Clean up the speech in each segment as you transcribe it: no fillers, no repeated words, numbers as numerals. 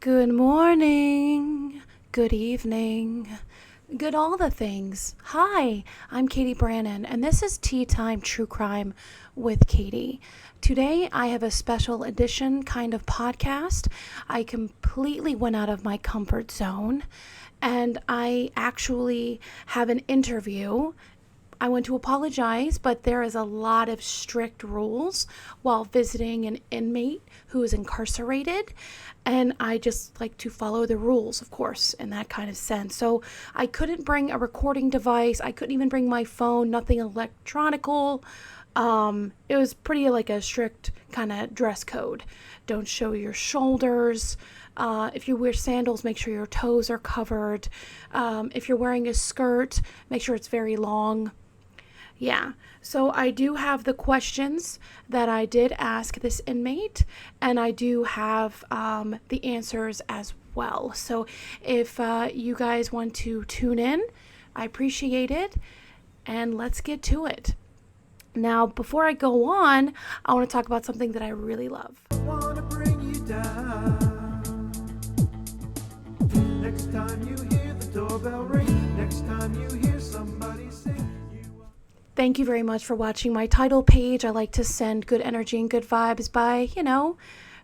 Good morning, good evening, good all the things. Hi, I'm Catie Brannon, and this is Tea Time True Crime with Catie. Today, I have a special edition kind of podcast. I completely went out of my comfort zone, and I actually have an interview. I want to apologize, but there is a lot of strict rules while visiting an inmate who is incarcerated. And I just like to follow the rules, of course, in that kind of sense. So I couldn't bring a recording device. I couldn't even bring my phone, nothing electronical. It was pretty like a strict kind of dress code. Don't show your shoulders. If you wear sandals, make sure your toes are covered. If you're wearing a skirt, make sure it's very long. Yeah, so I do have the questions that I did ask this inmate, and I do have the answers as well. So if you guys want to tune in, I appreciate it, and let's get to it. Now, before I go on, I want to talk about something that I really love. I wanna bring you down. Next time you hear the doorbell ring, next time you hear somebody sing. Thank you very much for watching my title page. I like to send good energy and good vibes by,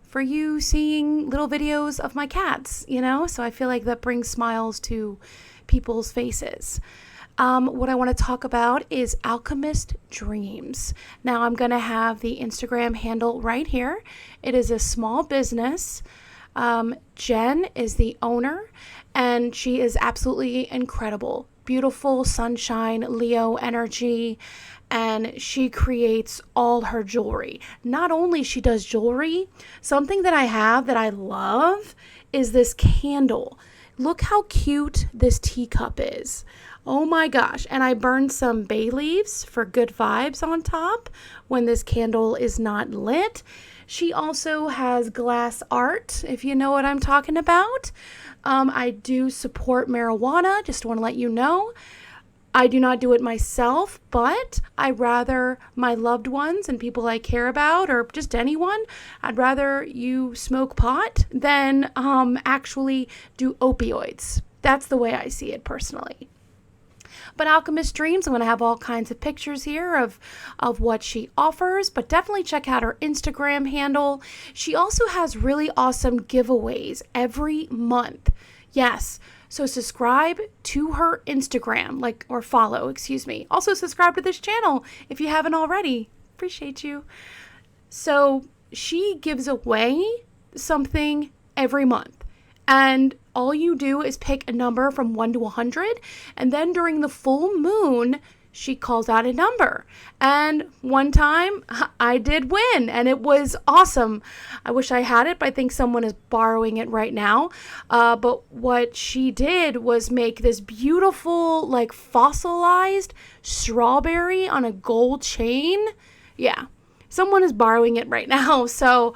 for you seeing little videos of my cats, so I feel like that brings smiles to people's faces. What I want to talk about is Alchemist Dreams. Now I'm going to have the Instagram handle right here. It is a small business. Jen is the owner, and she is absolutely incredible. Beautiful sunshine, Leo energy, and she creates all her jewelry. Not only she does jewelry, something that I have that I love is this candle. Look how cute this teacup is. Oh my gosh. And I burned some bay leaves for good vibes on top when this candle is not lit. She also has glass art, if you know what I'm talking about. I do support marijuana, just want to let you know. I do not do it myself, but I'd rather my loved ones and people I care about, or just anyone, I'd rather you smoke pot than actually do opioids. That's the way I see it personally. But Alchemist Dreams, I'm going to have all kinds of pictures here of what she offers, but definitely check out her Instagram handle. She also has really awesome giveaways every month. Yes, so subscribe to her Instagram, or follow, excuse me. Also subscribe to this channel if you haven't already. Appreciate you. So she gives away something every month. And all you do is pick a number from 1 to 100, and then during the full moon, she calls out a number. And one time, I did win, and it was awesome. I wish I had it, but I think someone is borrowing it right now. But what she did was make this beautiful, fossilized strawberry on a gold chain. Yeah. Someone is borrowing it right now, so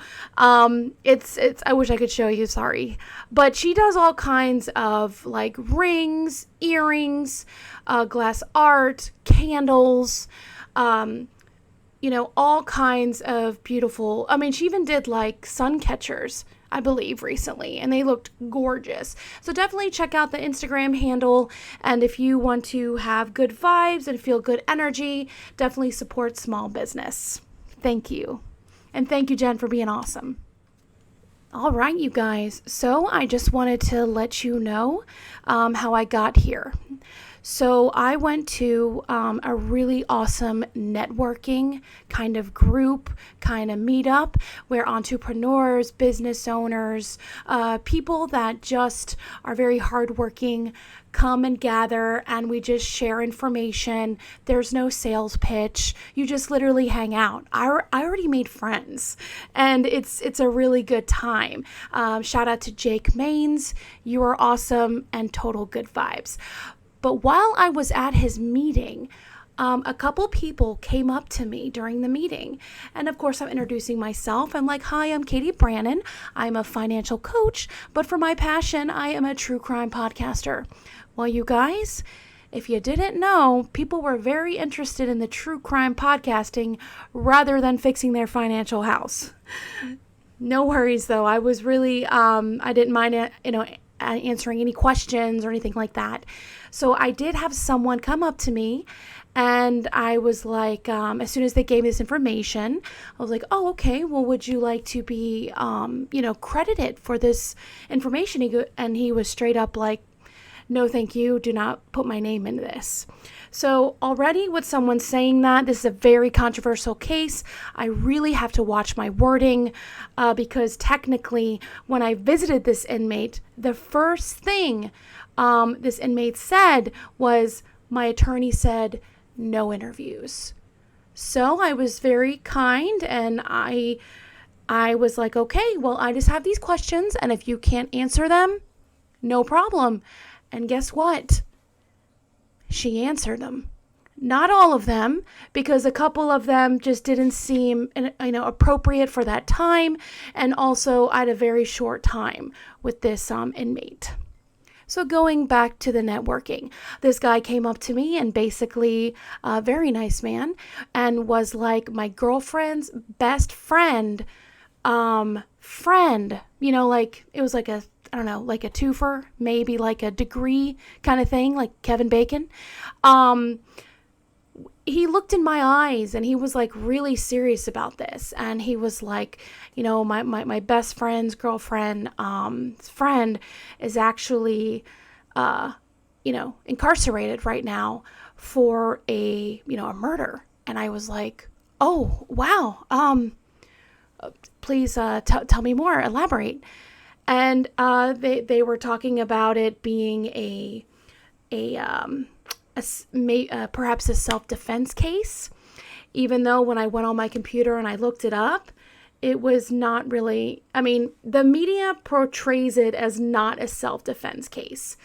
it's. I wish I could show you. Sorry, but she does all kinds of rings, earrings, glass art, candles, all kinds of beautiful. I mean, she even did sun catchers, I believe, recently, and they looked gorgeous. So definitely check out the Instagram handle, and if you want to have good vibes and feel good energy, definitely support small business. Thank you. And thank you, Jen, for being awesome. All right, you guys. So I just wanted to let you know how I got here. So I went to a really awesome networking kind of group, kind of meetup where entrepreneurs, business owners, people that just are very hardworking come and gather, and we just share information. There's no sales pitch. You just literally hang out. I already made friends, and it's a really good time. Shout out to Jake Maines. You are awesome and total good vibes. But while I was at his meeting, a couple people came up to me during the meeting. And of course, I'm introducing myself. I'm like, hi, I'm Catie Brannon. I'm a financial coach, but for my passion, I am a true crime podcaster. Well, you guys, if you didn't know, people were very interested in the true crime podcasting rather than fixing their financial house. No worries, though. I was really, I didn't mind, answering any questions or anything like that. So I did have someone come up to me, and I was like, as soon as they gave me this information, I was like, oh, okay, well, would you like to be, credited for this information? And he was straight up like, no, thank you. Do not put my name into this. So already with someone saying that, this is a very controversial case. I really have to watch my wording because technically when I visited this inmate, the first thing this inmate said was, my attorney said, no interviews. So I was very kind, and I was like, okay, well, I just have these questions, and if you can't answer them, no problem. And guess what? She answered them. Not all of them, because a couple of them just didn't seem, appropriate for that time, and also I had a very short time with this inmate. So going back to the networking, this guy came up to me, and basically a very nice man, and was like my girlfriend's best friend, it was like like a twofer, maybe like a degree kind of thing, like Kevin Bacon. He looked in my eyes, and he was like really serious about this. And he was like, my best friend's girlfriend, friend is actually, incarcerated right now for a murder. And I was like, oh, wow. Please, tell me more, elaborate. And they were talking about it being perhaps a self-defense case, even though when I went on my computer and I looked it up, it was not really, the media portrays it as not a self-defense case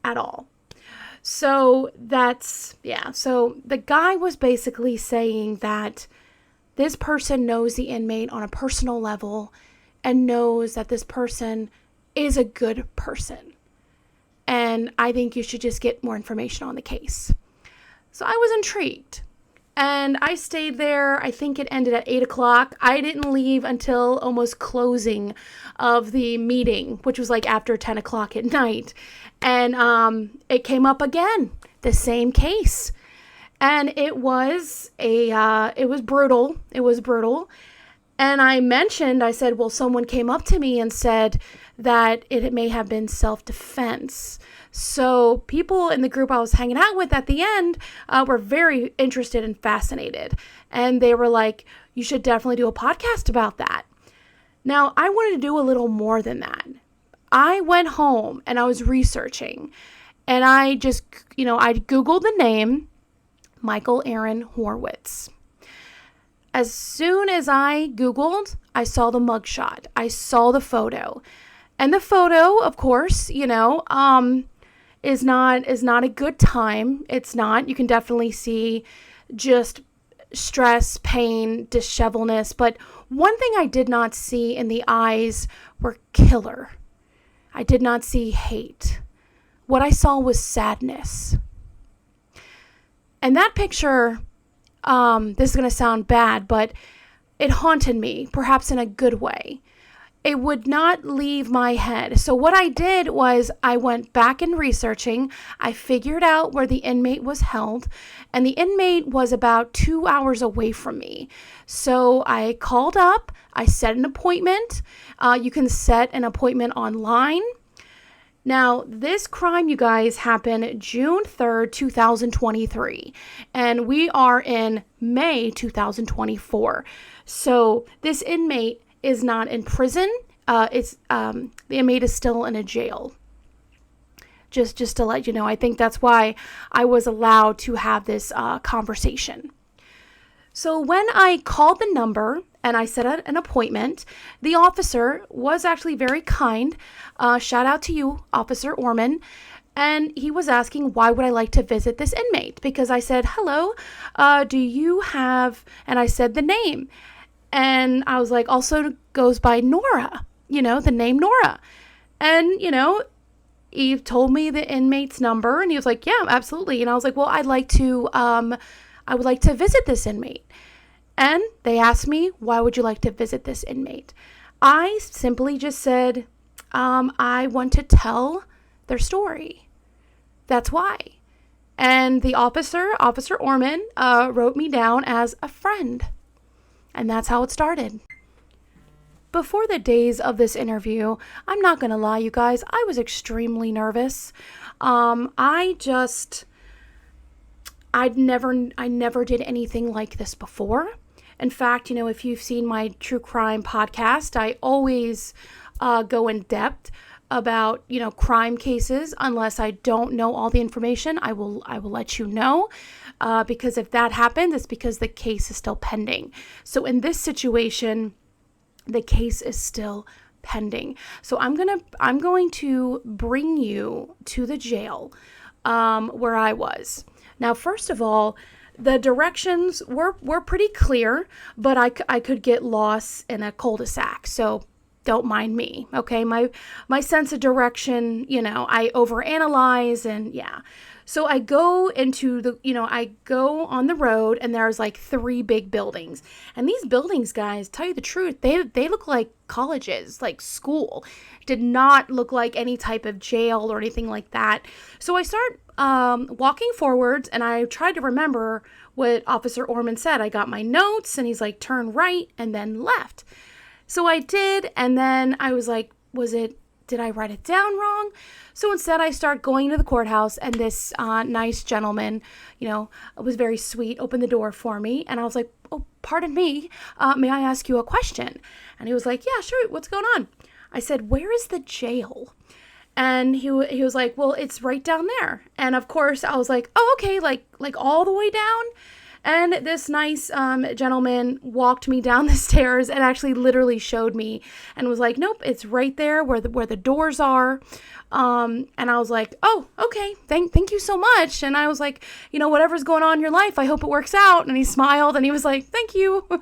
at all. So so the guy was basically saying that this person knows the inmate on a personal level and knows that this person is a good person. And I think you should just get more information on the case. So I was intrigued. And I stayed there. I think it ended at 8 o'clock. I didn't leave until almost closing of the meeting, which was like after 10 o'clock at night. And it came up again, the same case. And it was brutal. It was brutal. And I said, well, someone came up to me and said that it may have been self-defense. So people in the group I was hanging out with at the end were very interested and fascinated. And they were like, you should definitely do a podcast about that. Now, I wanted to do a little more than that. I went home and I was researching. And I just, I Googled the name Michael Aaron Horowitz. As soon as I Googled, I saw the mugshot. I saw the photo. And the photo, of course, is not a good time. It's not. You can definitely see just stress, pain, dishevelness. But one thing I did not see in the eyes were killer. I did not see hate. What I saw was sadness. And that picture, this is going to sound bad, but it haunted me, perhaps in a good way. It would not leave my head. So what I did was I went back in researching. I figured out where the inmate was held, and the inmate was about 2 hours away from me. So I called up. I set an appointment. You can set an appointment online. Now, this crime, you guys, happened June 3rd, 2023, and we are in May 2024. So this inmate is not in prison. The inmate is still in a jail. Just to let you know, I think that's why I was allowed to have this conversation. So when I called the number and I set an appointment, the officer was actually very kind. Shout out to you, Officer Orman. And he was asking, why would I like to visit this inmate? Because I said, hello, do you have, and I said the name. And I was like, also goes by Norah, the name Norah. And, he told me the inmate's number and he was like, yeah, absolutely. And I was like, well, I would like to visit this inmate. And they asked me, why would you like to visit this inmate? I simply just said, I want to tell their story. That's why. And the Officer Orman, wrote me down as a friend. And that's how it started. Before the days of this interview, I'm not going to lie, you guys, I was extremely nervous. I never did anything like this before. In fact, if you've seen my true crime podcast, I always go in depth about, crime cases. Unless I don't know all the information, I will let you know. Because if that happens, it's because the case is still pending. So in this situation, the case is still pending. So I'm going to bring you to the jail where I was. Now, first of all, the directions were pretty clear, but I could get lost in a cul-de-sac. So don't mind me, okay? My sense of direction, I overanalyze, and yeah. So I go into I go on the road, and there's like 3 big buildings. And these buildings, guys, tell you the truth, they look like colleges, like school. Did not look like any type of jail or anything like that. So I start walking forwards, and I tried to remember what Officer Orman said. I got my notes, and he's like, turn right and then left. So I did, and then I was like, did I write it down wrong? So instead, I start going to the courthouse, and this nice gentleman, was very sweet, opened the door for me, and I was like, oh, pardon me, may I ask you a question? And he was like, yeah, sure, what's going on? I said, where is the jail? And he was like, well, it's right down there. And of course, I was like, oh, okay, like all the way down? And this nice gentleman walked me down the stairs and actually literally showed me and was like, nope, it's right there where the doors are. And I was like, oh, okay, thank you so much. And I was like, whatever's going on in your life, I hope it works out. And he smiled and he was like, thank you. I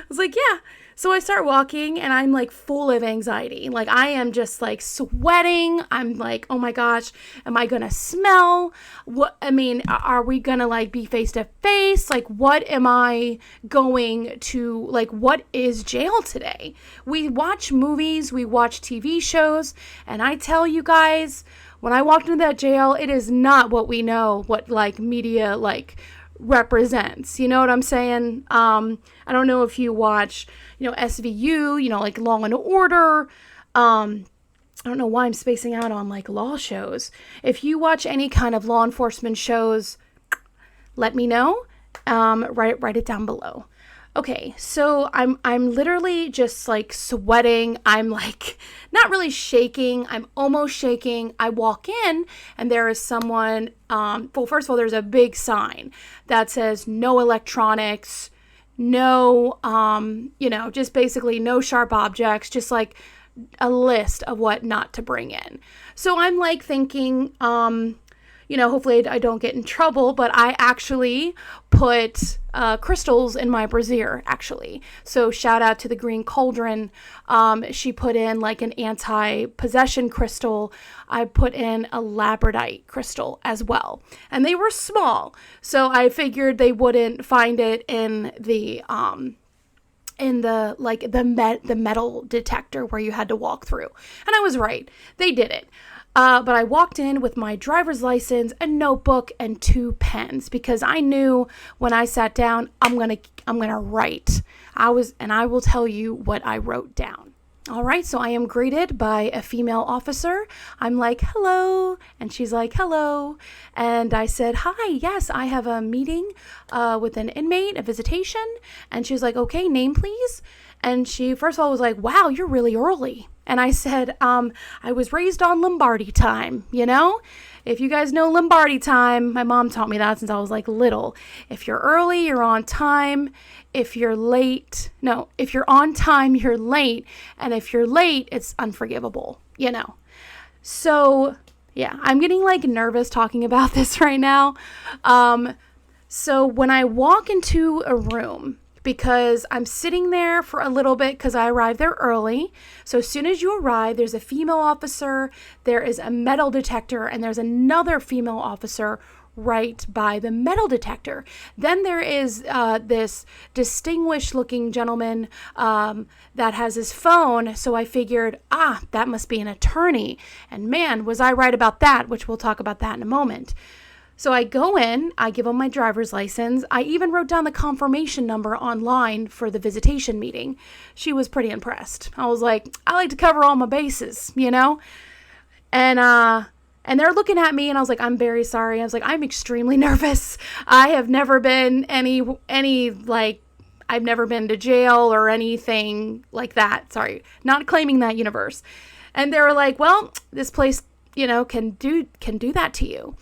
was like, yeah. So I start walking, and I'm like full of anxiety. Like I am just like sweating. I'm like, oh my gosh, am I going to smell? Are we going to like be face to face? Like, what am I going to, like, what is jail today? We watch movies, we watch TV shows, and I tell you guys, when I walked into that jail, it is not what we know, what like media like represents. You know what I'm saying? I don't know if you watch, SVU, like Law and Order. I don't know why I'm spacing out on like law shows. If you watch any kind of law enforcement shows, let me know. Write it down below. Okay, so I'm literally just like sweating. I'm like not really shaking. I'm almost shaking. I walk in, and there is someone, first of all, there's a big sign that says no electronics, no, just basically no sharp objects, just like a list of what not to bring in. So I'm like thinking, hopefully I don't get in trouble, but I actually put crystals in my brassiere, actually. So shout out to the Green Cauldron. She put in like an anti-possession crystal. I put in a labradorite crystal as well. And they were small, so I figured they wouldn't find it in the metal detector where you had to walk through. And I was right. They did it. But I walked in with my driver's license, a notebook, and 2 pens because I knew when I sat down, I'm gonna write. I will tell you what I wrote down. All right, so I am greeted by a female officer. I'm like, hello, and she's like, hello, and I said, hi, yes, I have a meeting with an inmate, a visitation, and she's like, okay, name please. And she first of all was like, wow, you're really early. And I said, I was raised on Lombardi time, If you guys know Lombardi time, my mom taught me that since I was like little. If you're early, you're on time. If you're on time, you're late. And if you're late, it's unforgivable, So, yeah, I'm getting like nervous talking about this right now. So when I walk into a room, because I'm sitting there for a little bit because I arrived there early. So as soon as you arrive, there's a female officer, there is a metal detector, and there's another female officer right by the metal detector. Then there is this distinguished looking gentleman that has his phone. So I figured, that must be an attorney. And man, was I right about that, which we'll talk about that in a moment. So I go in, I give him my driver's license. I even wrote down the confirmation number online for the visitation meeting. She was pretty impressed. I was like, I like to cover all my bases, you know? And they're looking at me and I was like, I'm very sorry. I was like, I'm extremely nervous. I have never been I've never been to jail or anything like that. Sorry, not claiming that universe. And they were like, well, this place, can do that to you.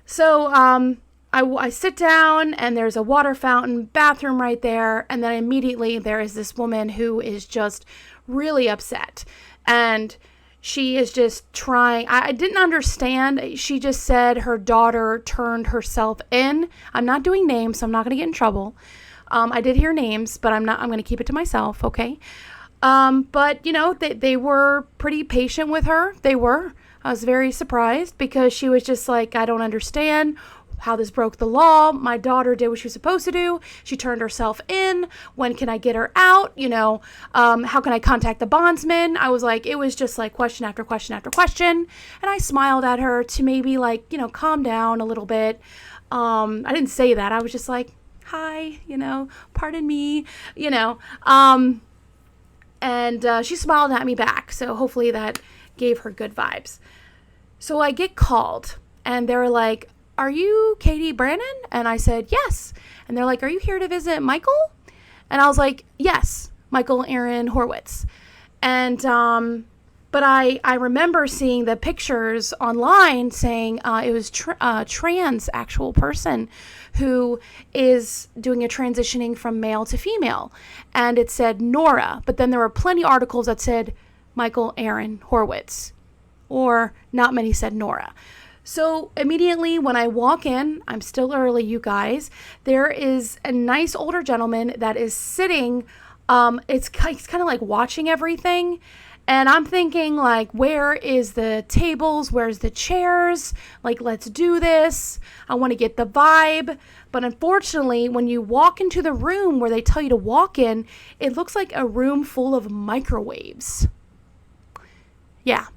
So I sit down and there's a water fountain, bathroom right there. And then immediately there is this woman who is just really upset. And she is just trying. I didn't understand. She just said her daughter turned herself in. I'm not doing names, so I'm not going to get in trouble. I did hear names, but I'm going to keep it to myself, okay? But, they were pretty patient with her. They were. I was very surprised because she was just like, I don't understand how this broke the law. My daughter did what she was supposed to do. She turned herself in. When can I get her out? How can I contact the bondsman? I was like, it was just like question after question after question. And I smiled at her to maybe calm down a little bit. I didn't say that. I was just like, hi, pardon me, and she smiled at me back. So hopefully that gave her good vibes. So I get called and they're like, are you Catie Brannon? And I said, yes. And they're like, are you here to visit Michael? And I was like, yes, Michael Aaron Horwitz. And, but I remember seeing the pictures online saying it was a trans actual person who is doing a transitioning from male to female. And it said Norah, but then there were plenty of articles that said Michael Aaron Horwitz, or not many said Norah. So immediately when I walk in, I'm still early, you guys, there is a nice older gentleman that is sitting. He's kind of like watching everything. And I'm thinking like, where is the tables? Where's the chairs? Like, let's do this. I want to get the vibe. But unfortunately, when you walk into the room where they tell you to walk in, it looks like a room full of microwaves. Yeah,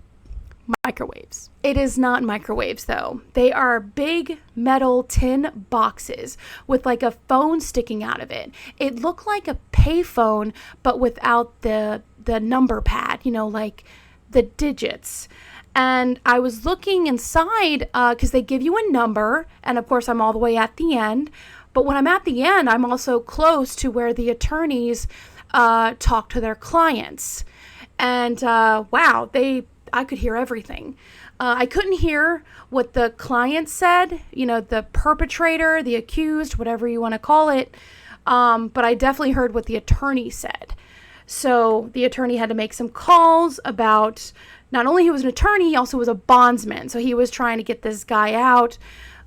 microwaves. It is not microwaves though. They are big metal tin boxes with like a phone sticking out of it. It looked like a payphone, but without the number pad, like the digits. And I was looking inside because they give you a number. And of course, I'm all the way at the end. But when I'm at the end, I'm also close to where the attorneys talk to their clients. And wow, I could hear everything. I couldn't hear what the client said, the perpetrator, the accused, whatever you want to call it. But I definitely heard what the attorney said. So the attorney had to make some calls about not only he was an attorney, he also was a bondsman. So he was trying to get this guy out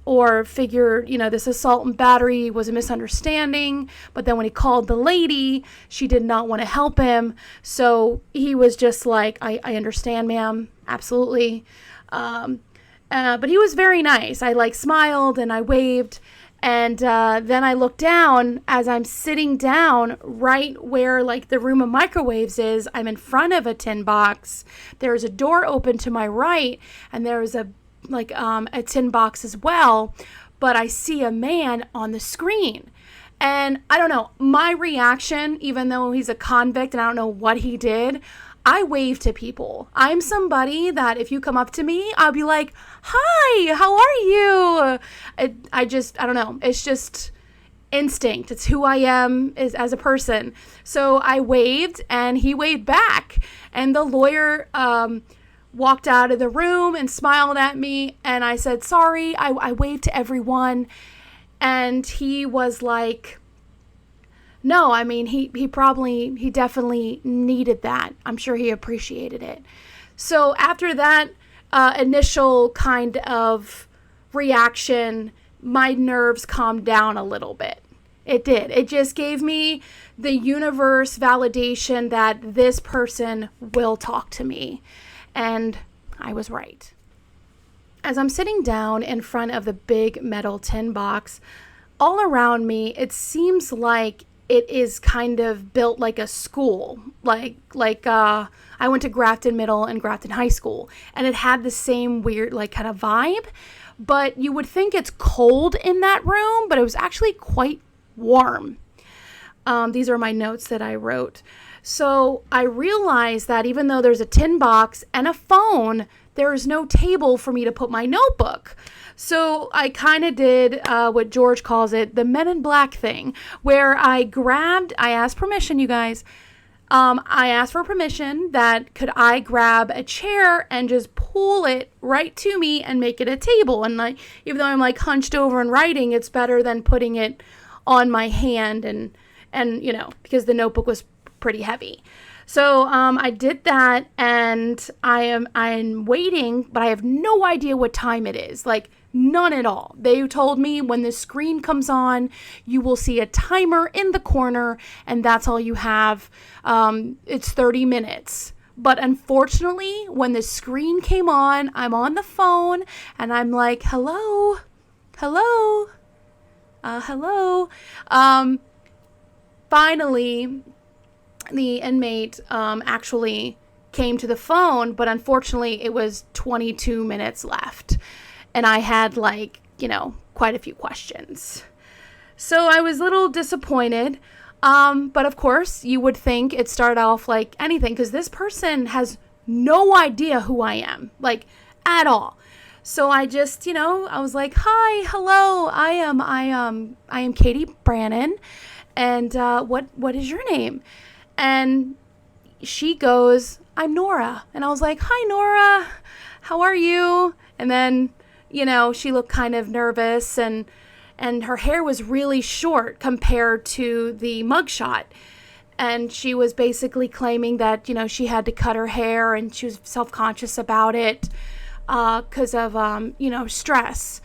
or figure, this assault and battery was a misunderstanding. But then when he called the lady, she did not want to help him. So he was just like, I understand, ma'am. Absolutely. But he was very nice. I smiled and I waved. And then I looked down as I'm sitting down right where the room of microwaves is. I'm in front of a tin box. There's a door open to my right and there's a tin box as well. But I see a man on the screen. And I don't know, my reaction, even though he's a convict and I don't know what he did, I wave to people. I'm somebody that if you come up to me, I'll be like, hi, how are you? I don't know. It's just instinct. It's who I am as a person. So I waved and he waved back. And the lawyer walked out of the room and smiled at me. And I said, sorry, I waved to everyone. And he was like, no, I mean, he definitely needed that. I'm sure he appreciated it. So after that initial kind of reaction, my nerves calmed down a little bit. It did. It just gave me the universe validation that this person will talk to me. And I was right. as I'm sitting down in front of the big metal tin box, all around me, it seems like it is kind of built like a school. I went to Grafton Middle and Grafton High School, and it had the same weird, like, kind of vibe. But you would think it's cold in that room, but it was actually quite warm. These are my notes that I wrote. So I realized that even though there's a tin box and a phone, there is no table for me to put my notebook. So I kind of did what George calls it, the Men in Black thing, where I asked permission, you guys. I asked for permission that could I grab a chair and just pull it right to me and make it a table. And even though I'm like hunched over and writing, it's better than putting it on my hand and because the notebook was pretty heavy. So I did that, and I'm waiting, but I have no idea what time it is. Like, none at all. They told me when the screen comes on, you will see a timer in the corner, and that's all you have. It's 30 minutes. But unfortunately, when the screen came on, I'm on the phone, and I'm like, hello. Finally, the inmate actually came to the phone, but unfortunately it was 22 minutes left, and I had quite a few questions. So I was a little disappointed, but of course you would think it started off like anything, because this person has no idea who I am, like, at all. So I just, I was like, hi, hello, I am Catie Brannon, and what is your name? And she goes, I'm Norah. And I was like, hi, Norah. How are you? And then, she looked kind of nervous, and her hair was really short compared to the mugshot. And she was basically claiming that, she had to cut her hair, and she was self-conscious about it because of, stress.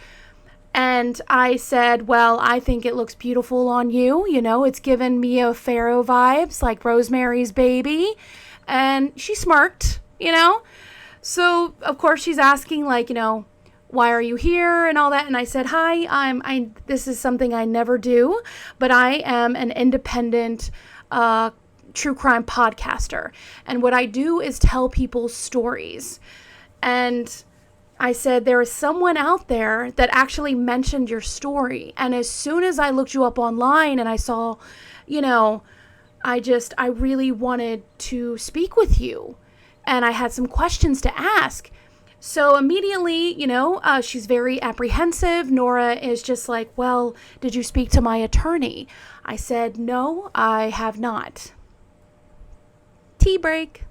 And I said, well, I think it looks beautiful on you. It's given Mia Farrow vibes, like Rosemary's Baby. And she smirked, So, of course, she's asking, why are you here and all that? And I said, hi, this is something I never do, but I am an independent true crime podcaster. And what I do is tell people stories. And I said, there is someone out there that actually mentioned your story. And as soon as I looked you up online and I saw, I really wanted to speak with you. And I had some questions to ask. So immediately, she's very apprehensive. Norah is just like, well, did you speak to my attorney? I said, no, I have not. Tea break.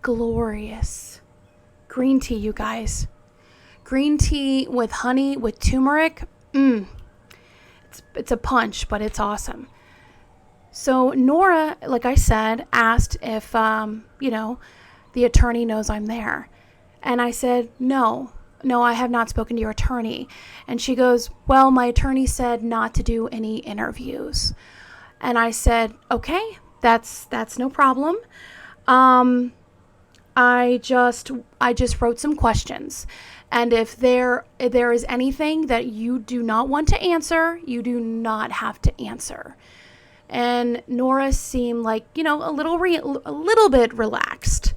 Glorious. Green tea, you guys. Green tea with honey, with turmeric. It's a punch, but it's awesome. So Norah, like I said, asked if, the attorney knows I'm there. And I said, no, I have not spoken to your attorney. And she goes, well, my attorney said not to do any interviews. And I said, okay, that's no problem. I just wrote some questions, and if there is anything that you do not want to answer, you do not have to answer. And Norah seemed like, a little bit relaxed.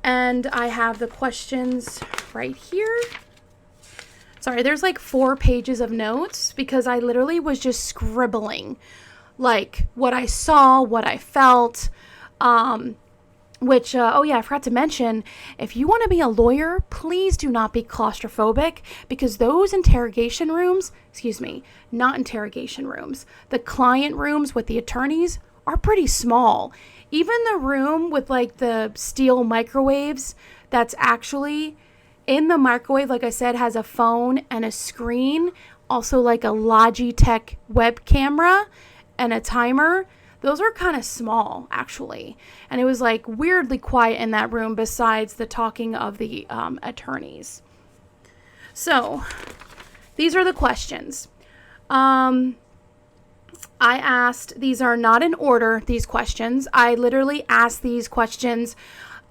And I have the questions right here. Sorry, there's like 4 pages of notes because I literally was just scribbling, like what I saw, what I felt, Which, I forgot to mention, if you want to be a lawyer, please do not be claustrophobic, because those interrogation rooms, not interrogation rooms, the client rooms with the attorneys are pretty small. Even the room with like the steel microwaves that's actually in the microwave, like I said, has a phone and a screen, also like a Logitech web camera and a timer. Those are kind of small, actually. And it was like weirdly quiet in that room besides the talking of the attorneys. So these are the questions. I asked, these are not in order, these questions. I literally asked these questions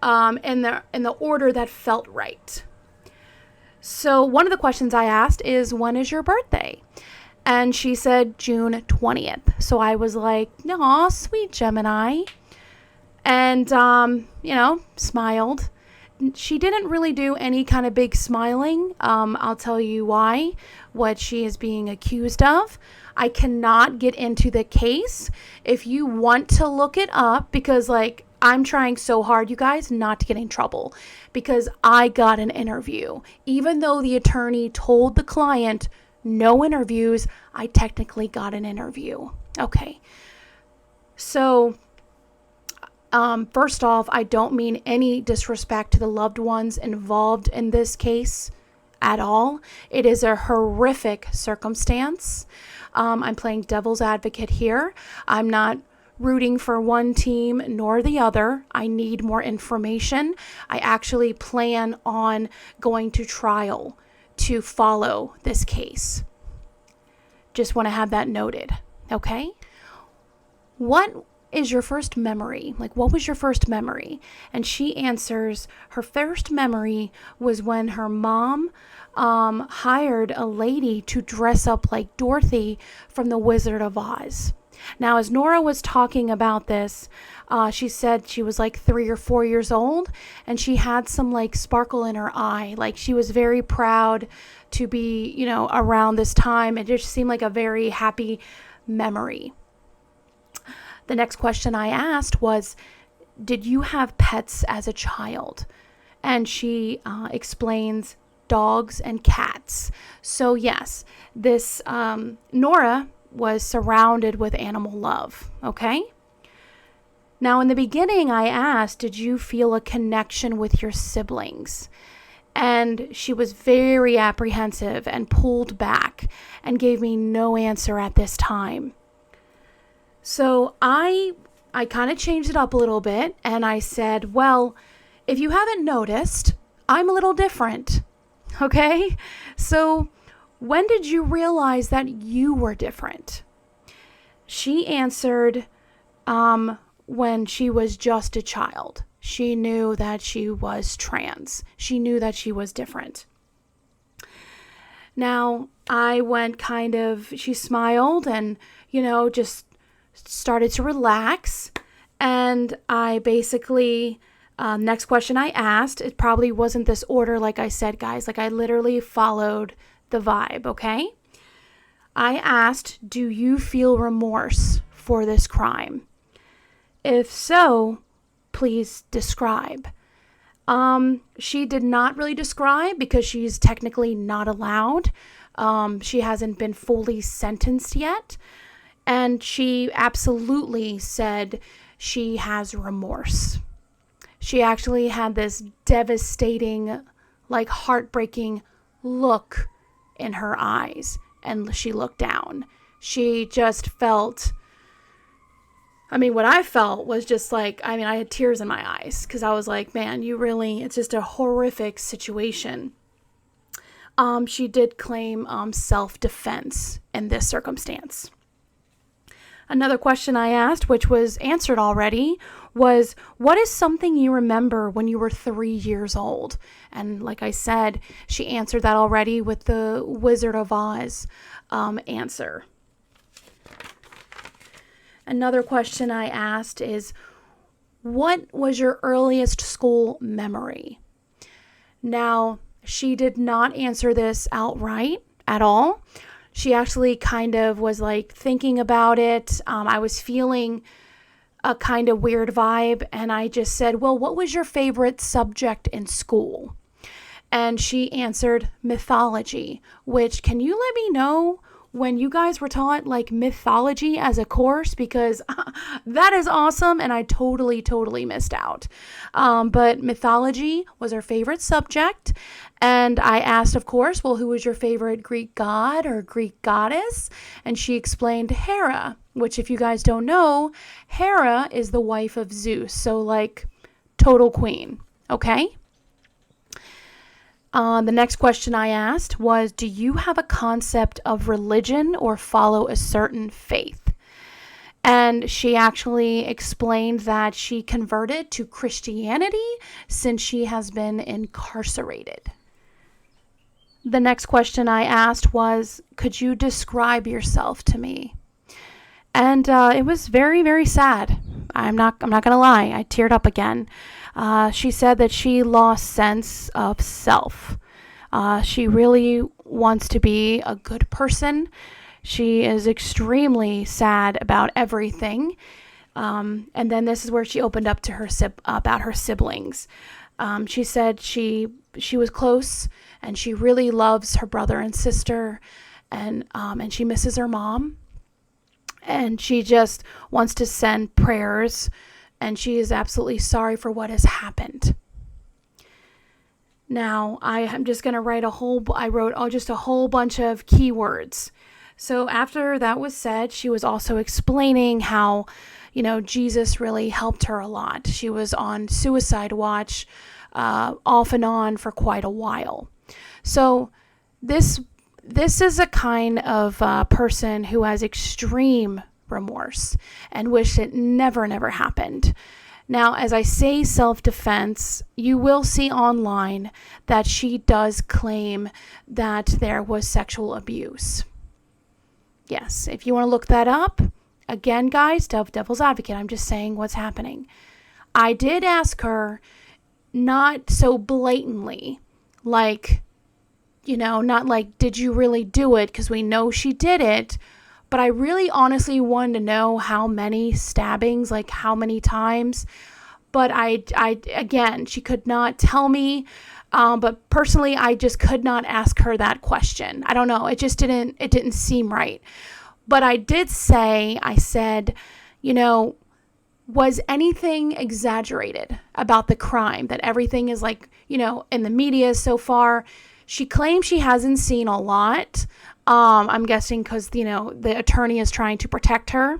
in the order that felt right. So one of the questions I asked is, when is your birthday? And she said June 20th. So I was like, aw, sweet Gemini. And, smiled. She didn't really do any kind of big smiling. I'll tell you why, what she is being accused of. I cannot get into the case. If you want to look it up, because I'm trying so hard, you guys, not to get in trouble, because I got an interview. Even though the attorney told the client no interviews, I technically got an interview. Okay. So, first off, I don't mean any disrespect to the loved ones involved in this case at all. It is a horrific circumstance. I'm playing devil's advocate here. I'm not rooting for one team nor the other. I need more information. I actually plan on going to trial to follow this case. Just want to have that noted. Okay? What is your first memory? What was your first memory? And she answers her first memory was when her mom hired a lady to dress up like Dorothy from The Wizard of Oz. Now, as Norah was talking about this, she said she was 3 or 4 years old, and she had some sparkle in her eye. She was very proud to be, around this time. It just seemed like a very happy memory. The next question I asked was, did you have pets as a child? And she explains dogs and cats. So yes, this Norah was surrounded with animal love, okay? Now, in the beginning, I asked, did you feel a connection with your siblings? And she was very apprehensive and pulled back and gave me no answer at this time. So I kind of changed it up a little bit, and I said, well, if you haven't noticed, I'm a little different, okay? So when did you realize that you were different? She answered, when she was just a child. She knew that she was trans. She knew that she was different. Now, I went she smiled and, just started to relax. And I basically, next question I asked, it probably wasn't this order like I said, guys. I literally followed the vibe, okay? I asked, do you feel remorse for this crime? If so, please describe. She did not really describe because she's technically not allowed. She hasn't been fully sentenced yet. And she absolutely said she has remorse. She actually had this devastating, heartbreaking look in her eyes, and she looked down. She just felt, what I felt was just I had tears in my eyes, because I was like, man, it's just a horrific situation. She did claim self-defense in this circumstance. Another question I asked, which was answered already, was, what is something you remember when you were 3 years old? And like I said, she answered that already with the Wizard of Oz answer. Another question I asked is, what was your earliest school memory? Now, she did not answer this outright at all. She actually kind of was thinking about it. I was feeling a kind of weird vibe, and I just said, well, what was your favorite subject in school? And she answered mythology, which, can you let me know when you guys were taught mythology as a course? Because that is awesome, and I totally missed out. But mythology was her favorite subject. And I asked, of course, well, who was your favorite Greek god or Greek goddess? And she explained Hera, which, if you guys don't know, Hera is the wife of Zeus. So total queen. Okay? The next question I asked was, do you have a concept of religion or follow a certain faith? And she actually explained that she converted to Christianity since she has been incarcerated. The next question I asked was, could you describe yourself to me? And it was very, very sad. I'm not going to lie. I teared up again. She said that she lost sense of self. She really wants to be a good person. She is extremely sad about everything. And then this is where she opened up to her about her siblings. She said she was close and she really loves her brother and sister, and she misses her mom. And she just wants to send prayers, and she is absolutely sorry for what has happened. Now, I'm just going to I wrote just a whole bunch of keywords. So after that was said, she was also explaining how, Jesus really helped her a lot. She was on suicide watch off and on for quite a while. So this is a kind of person who has extreme remorse and wish it never happened. Now, as I say self-defense, you will see online that she does claim that there was sexual abuse. Yes, if you want to look that up, again, guys, devil's advocate, I'm just saying what's happening. I did ask her, not so blatantly, like, not like, did you really do it? Because we know she did it. But I really honestly wanted to know how many stabbings, like how many times. But again, she could not tell me. But personally, I just could not ask her that question. I don't know. It didn't seem right. But I said, was anything exaggerated about the crime? That everything is like, in the media so far. She claims she hasn't seen a lot. I'm guessing because, the attorney is trying to protect her.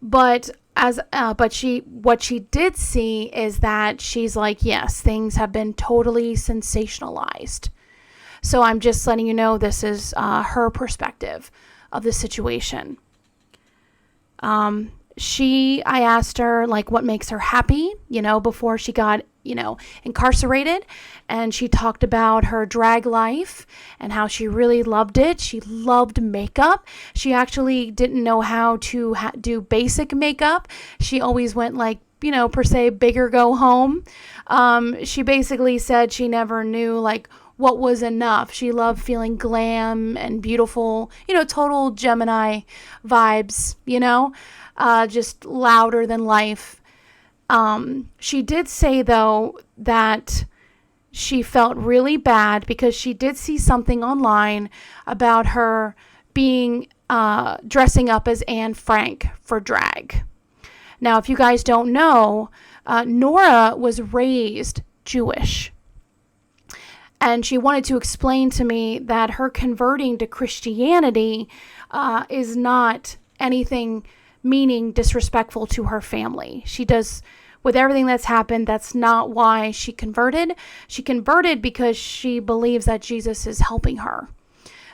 But what she did see is that she's like, yes, things have been totally sensationalized. So I'm just letting you know this is her perspective of the situation. I asked her, like, what makes her happy, before she got, incarcerated. And she talked about her drag life and how she really loved it. She loved makeup. She actually didn't know how to do basic makeup. She always went like, per se, big or go home. She basically said she never knew, like, what was enough. She loved feeling glam and beautiful, total Gemini vibes, just louder than life. She did say, though, that she felt really bad because she did see something online about her being dressing up as Anne Frank for drag. Now, if you guys don't know, Norah was raised Jewish. And she wanted to explain to me that her converting to Christianity is not anything meaning disrespectful to her family. She does, with everything that's happened, that's not why she converted. She converted because she believes that Jesus is helping her,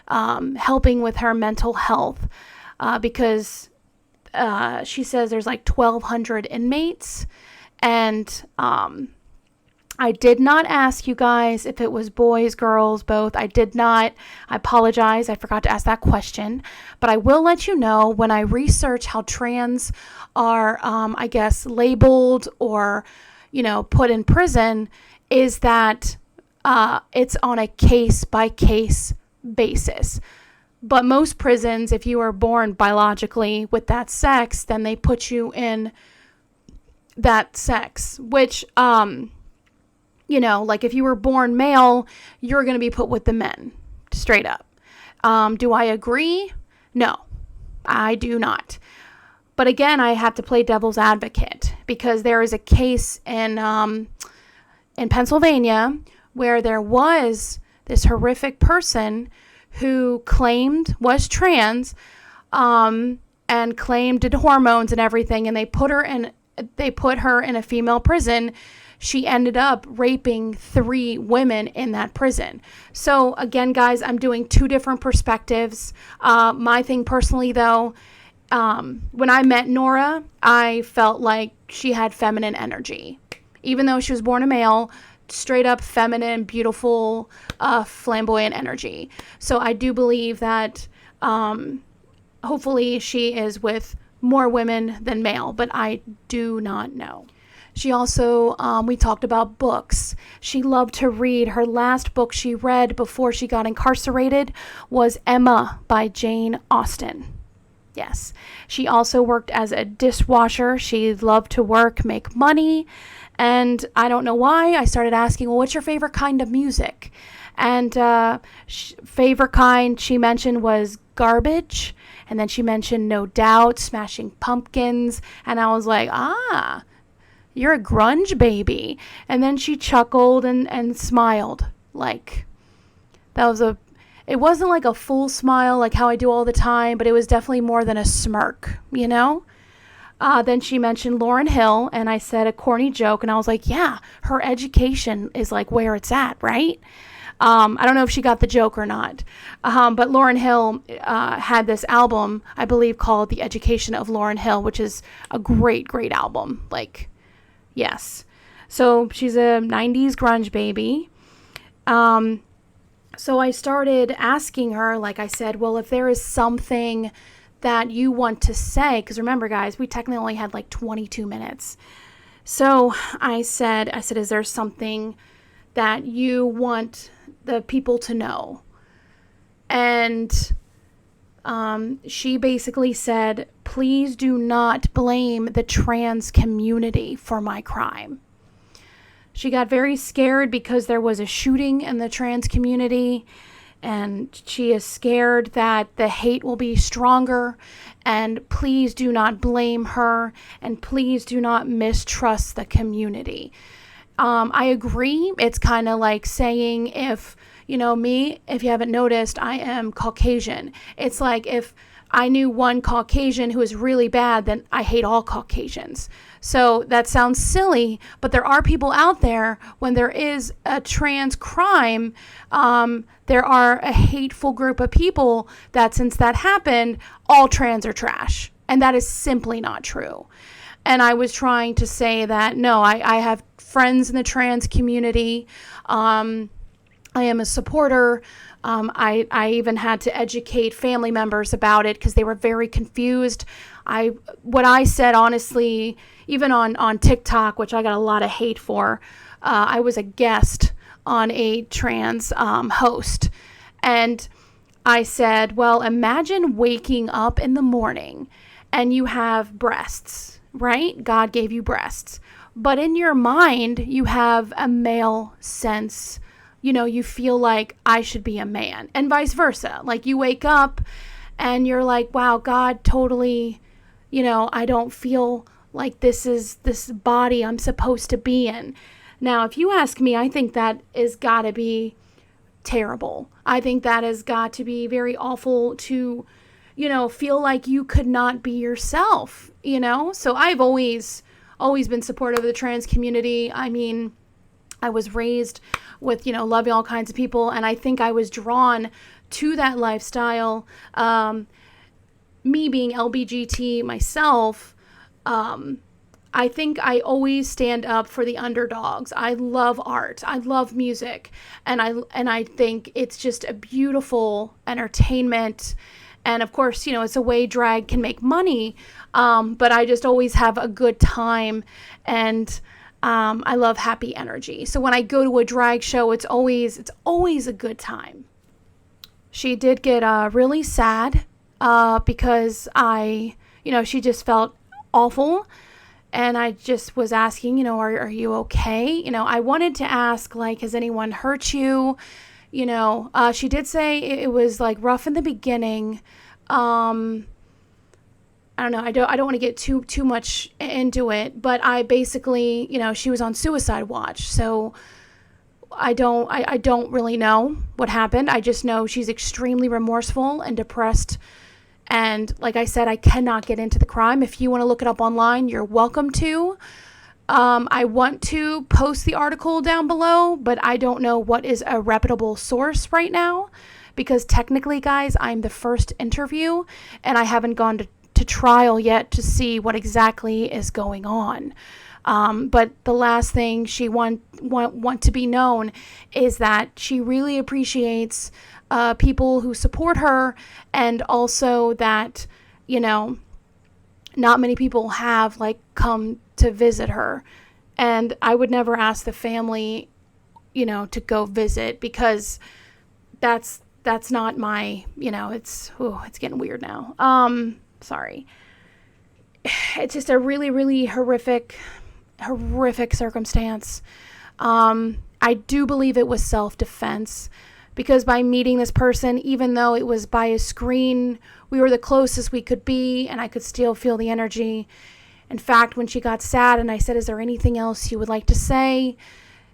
helping with her mental health, because she says there's like 1,200 inmates, and I did not ask you guys if it was boys, girls, both. I did not. I apologize. I forgot to ask that question. But I will let you know when I research how trans are, labeled or, put in prison, is that it's on a case-by-case basis. But most prisons, if you are born biologically with that sex, then they put you in that sex, which... like if you were born male, you're going to be put with the men, straight up. Do I agree? No, I do not. But again, I have to play devil's advocate because there is a case in Pennsylvania where there was this horrific person who was trans, and claimed did hormones and everything, and they put her in a female prison. She ended up raping 3 women in that prison. So again, guys, I'm doing 2 different perspectives. My thing personally, though, when I met Norah, I felt like she had feminine energy. Even though she was born a male, straight up feminine, beautiful, flamboyant energy. So I do believe that hopefully she is with more women than male, but I do not know. She also, we talked about books. She loved to read. Her last book she read before she got incarcerated was Emma by Jane Austen. Yes. She also worked as a dishwasher. She loved to work, make money. And I don't know why, I started asking, well, what's your favorite kind of music? And favorite kind she mentioned was garbage. And then she mentioned No Doubt, Smashing Pumpkins. And I was like, you're a grunge baby. And then she chuckled and smiled. Like, it wasn't like a full smile like how I do all the time, but it was definitely more than a smirk, you know? Then she mentioned Lauryn Hill, and I said a corny joke, and I was like, yeah, her education is like where it's at, right? I don't know if she got the joke or not, but Lauryn Hill had this album, I believe, called The Education of Lauryn Hill, which is a great, great album. Like, yes. So she's a 90s grunge baby. So I started asking her, like I said, well, if there is something that you want to say, because remember, guys, we technically only had like 22 minutes. So I said, is there something that you want the people to know? And she basically said, please do not blame the trans community for my crime. She got very scared because there was a shooting in the trans community, and she is scared that the hate will be stronger, and please do not blame her, and please do not mistrust the community. I agree. It's kind of like saying if you haven't noticed, I am Caucasian. It's like if I knew one Caucasian who is really bad, then I hate all Caucasians. So that sounds silly, but there are people out there, when there is a trans crime, there are a hateful group of people that since that happened, all trans are trash. And that is simply not true. And I was trying to say that, no, I have friends in the trans community. I am a supporter. I even had to educate family members about it because they were very confused. What I said, honestly, even on TikTok, which I got a lot of hate for, I was a guest on a trans host. And I said, well, imagine waking up in the morning and you have breasts, right? God gave you breasts. But in your mind, you have a male sense. You feel like I should be a man, and vice versa. Like you wake up and you're like, wow, God totally, I don't feel like this is this body I'm supposed to be in. Now, if you ask me, I think that is got to be terrible. I think that has got to be very awful to, feel like you could not be yourself, So I've always been supportive of the trans community. I mean, I was raised with, loving all kinds of people, and I think I was drawn to that lifestyle. Me being LBGT myself, I think I always stand up for the underdogs. I love art. I love music. And I think it's just a beautiful entertainment. And of course, it's a way drag can make money. But I just always have a good time, and I love happy energy. So when I go to a drag show, it's always a good time. She did get really sad because she just felt awful. And I just was asking, are you okay? I wanted to ask, like, has anyone hurt you? She did say it was like rough in the beginning. I don't know. I don't want to get too much into it, but I basically, she was on suicide watch. So I don't really know what happened. I just know she's extremely remorseful and depressed. And like I said, I cannot get into the crime. If you want to look it up online, you're welcome to. I want to post the article down below, but I don't know what is a reputable source right now, because technically, guys, I'm the first interview and I haven't gone to trial yet to see what exactly is going on. But the last thing she want to be known is that she really appreciates people who support her, and also that, not many people have come to visit her. And I would never ask the family, to go visit, because that's not my, it's getting weird now. Sorry. It's just a really, really horrific circumstance. I do believe it was self-defense, because by meeting this person, even though it was by a screen, we were the closest we could be, and I could still feel the energy. In fact, when she got sad and I said, "Is there anything else you would like to say?"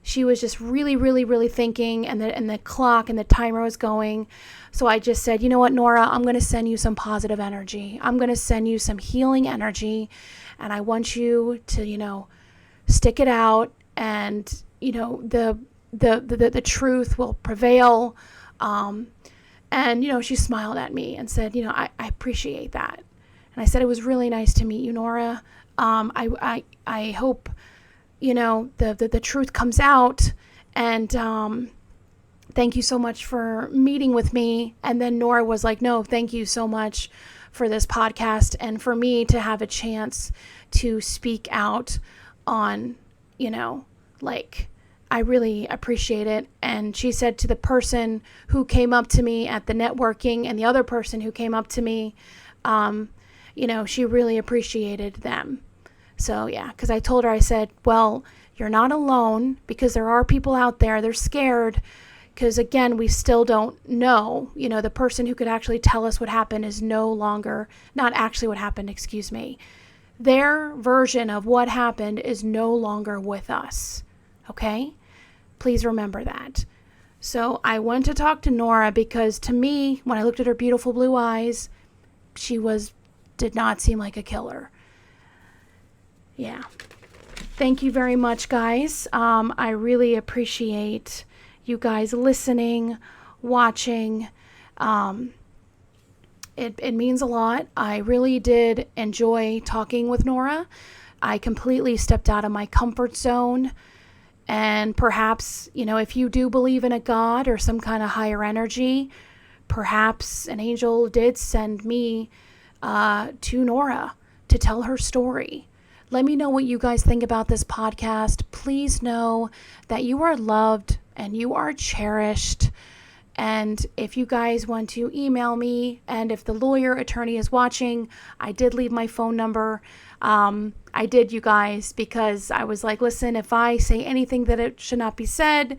she was just really, really, really thinking, and the clock and the timer was going. So I just said, "You know what, Norah, I'm going to send you some positive energy. I'm going to send you some healing energy, and I want you to, stick it out, and, the truth will prevail." And she smiled at me and said, I appreciate that. And I said, "It was really nice to meet you, Norah. I hope, the truth comes out, and thank you so much for meeting with me." And then Norah was like, "No, thank you so much for this podcast, and for me to have a chance to speak out on, I really appreciate it." And she said to the person who came up to me at the networking, and the other person who came up to me, she really appreciated them. So yeah, because I told her, I said, "Well, you're not alone, because there are people out there, they're scared, because again, we still don't know, the person who could actually tell us what happened is no longer, not actually what happened, excuse me. Their version of what happened is no longer with us. Okay? Please remember that." So I went to talk to Norah, because to me, when I looked at her beautiful blue eyes, she did not seem like a killer. Yeah. Thank you very much, guys. I really appreciate you guys listening, watching. It means a lot. I really did enjoy talking with Norah. I completely stepped out of my comfort zone. And perhaps, if you do believe in a God or some kind of higher energy, perhaps an angel did send me to Norah to tell her story. Let me know what you guys think about this podcast. Please know that you are loved and you are cherished. And if you guys want to email me, and if the lawyer attorney is watching, I did leave my phone number. I did, you guys, because I was like, listen, if I say anything that it should not be said,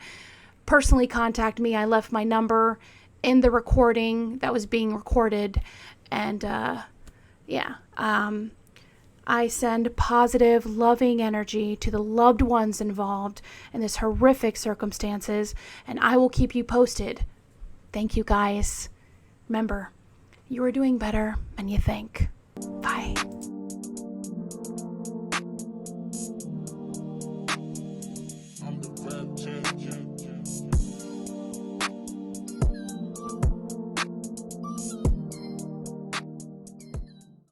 personally contact me. I left my number in the recording that was being recorded. And I send positive, loving energy to the loved ones involved in this horrific circumstances, and I will keep you posted. Thank you, guys. Remember, you are doing better than you think. Bye.